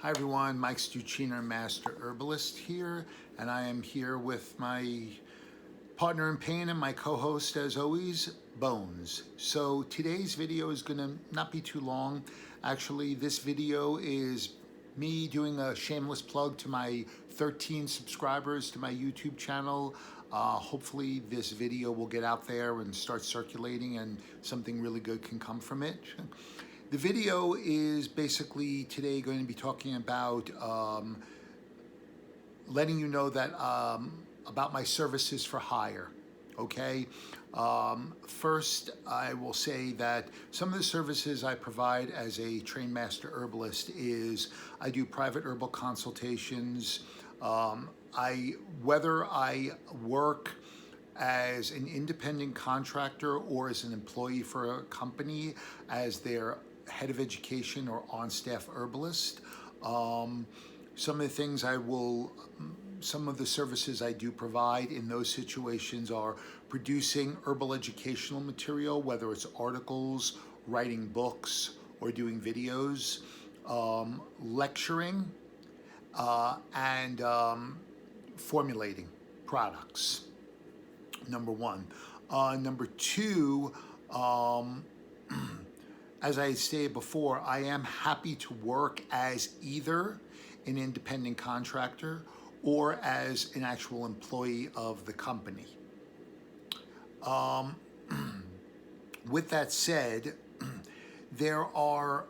Hi everyone, Mike Stuccino, Master Herbalist here, and I am here with my partner in pain and my co-host as always, Bones. So today's video is gonna not be too long. Actually, this video is me doing a shameless plug to my 13 subscribers to my YouTube channel. Hopefully this video will get out there and start circulating and something really good can come from it. The video is basically today going to be talking about letting you know that about my services for hire. Okay. First, I will say that some of the services I provide as a trained master herbalist is I do private herbal consultations. Whether I work as an independent contractor or as an employee for a company as their head of education or on-staff herbalist. Some of the services I do provide in those situations are producing herbal educational material, whether it's articles, writing books, or doing videos, lecturing, and formulating products. Number one. Number two, as I stated before, I am happy to work as either an independent contractor or as an actual employee of the company. With that said, there are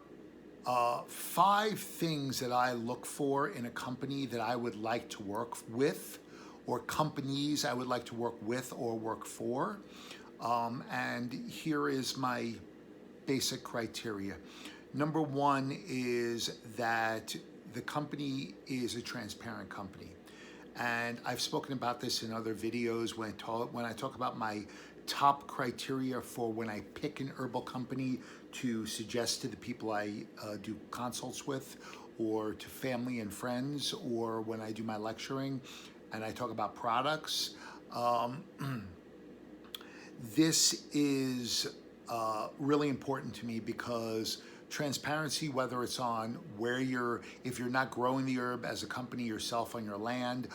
5 things that I look for in a company that I would like to work with, or companies I would like to work with or work for. And here is my basic criteria. Number one is that the company is a transparent company. And I've spoken about this in other videos when I talk about my top criteria for when I pick an herbal company to suggest to the people I do consults with, or to family and friends, or when I do my lecturing and I talk about products. This is really important to me because transparency, whether it's on if you're not growing the herb as a company yourself on your land,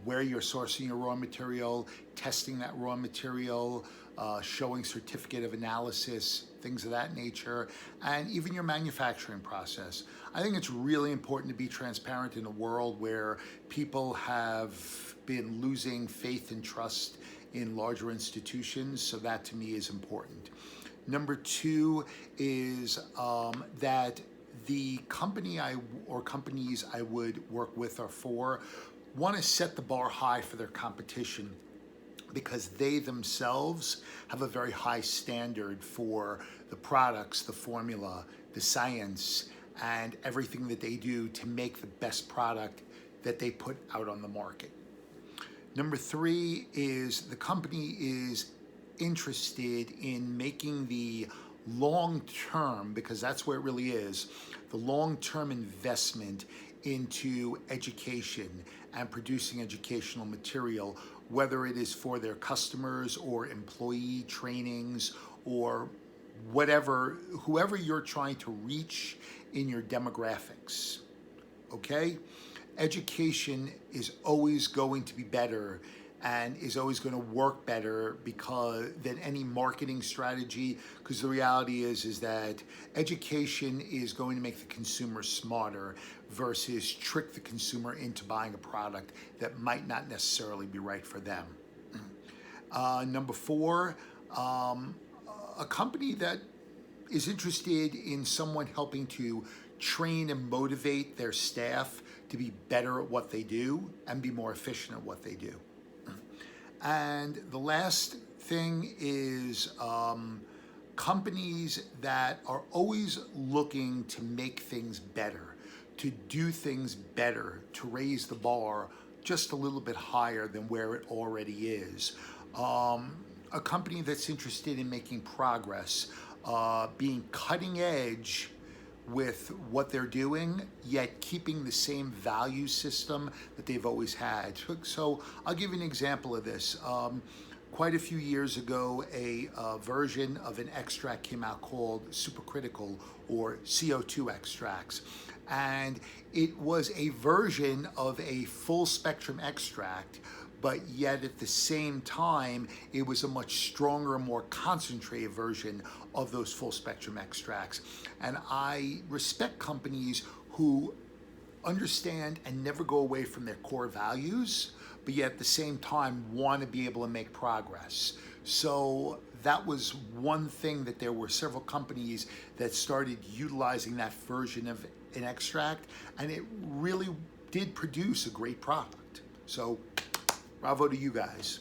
where you're sourcing your raw material, testing that raw material, showing certificate of analysis, things of that nature, and even your manufacturing process. I think it's really important to be transparent in a world where people have been losing faith and trust in larger institutions, so that to me is important. Number two is that the company or companies I would work with or for want to set the bar high for their competition, because they themselves have a very high standard for the products, the formula, the science, and everything that they do to make the best product that they put out on the market. Number three is the company is interested in making the long-term, because that's where it really is, the long-term investment into education and producing educational material, whether it is for their customers or employee trainings or whoever you're trying to reach in your demographics. Okay? Education is always going to be better and is always going to work better than any marketing strategy, because the reality is that education is going to make the consumer smarter versus trick the consumer into buying a product that might not necessarily be right for them. Number four, a company that is interested in someone helping to train and motivate their staff to be better at what they do and be more efficient at what they do. And the last thing is companies that are always looking to make things better, to do things better, to raise the bar just a little bit higher than where it already is. A company that's interested in making progress, being cutting edge with what they're doing, yet keeping the same value system that they've always had. So I'll give you an example of this. Quite a few years ago, a version of an extract came out called supercritical or CO2 extracts. And it was a version of a full spectrum extract, but yet at the same time, it was a much stronger, more concentrated version of those full spectrum extracts. And I respect companies who understand and never go away from their core values, but yet at the same time want to be able to make progress. So that was one thing, that there were several companies that started utilizing that version of an extract, and it really did produce a great product. So bravo to you guys,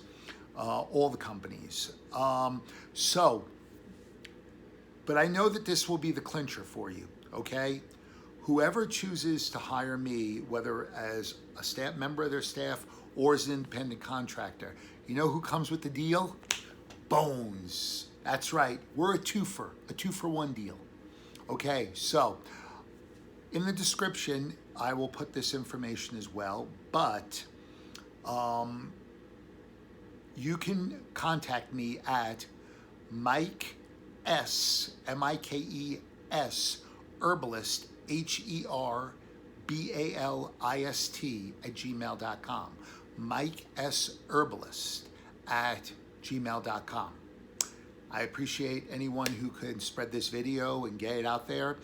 all the companies. But I know that this will be the clincher for you, okay? Whoever chooses to hire me, whether as a staff member of their staff or as an independent contractor, you know who comes with the deal? Bones. That's right. We're a two-for-one deal. Okay, so in the description, I will put this information as well, but you can contact me at Mike S, M-I-K-E-S, herbalist, herbalist @gmail.com. Mike S Herbalist @gmail.com. I appreciate anyone who could spread this video and get it out there.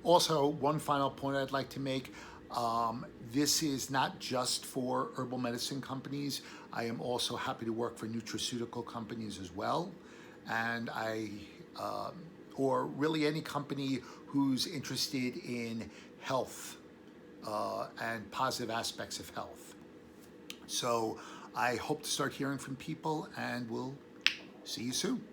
Also, one final point I'd like to make. This is not just for herbal medicine companies. I am also happy to work for nutraceutical companies as well. And or really any company who's interested in health and positive aspects of health. So I hope to start hearing from people, and we'll see you soon.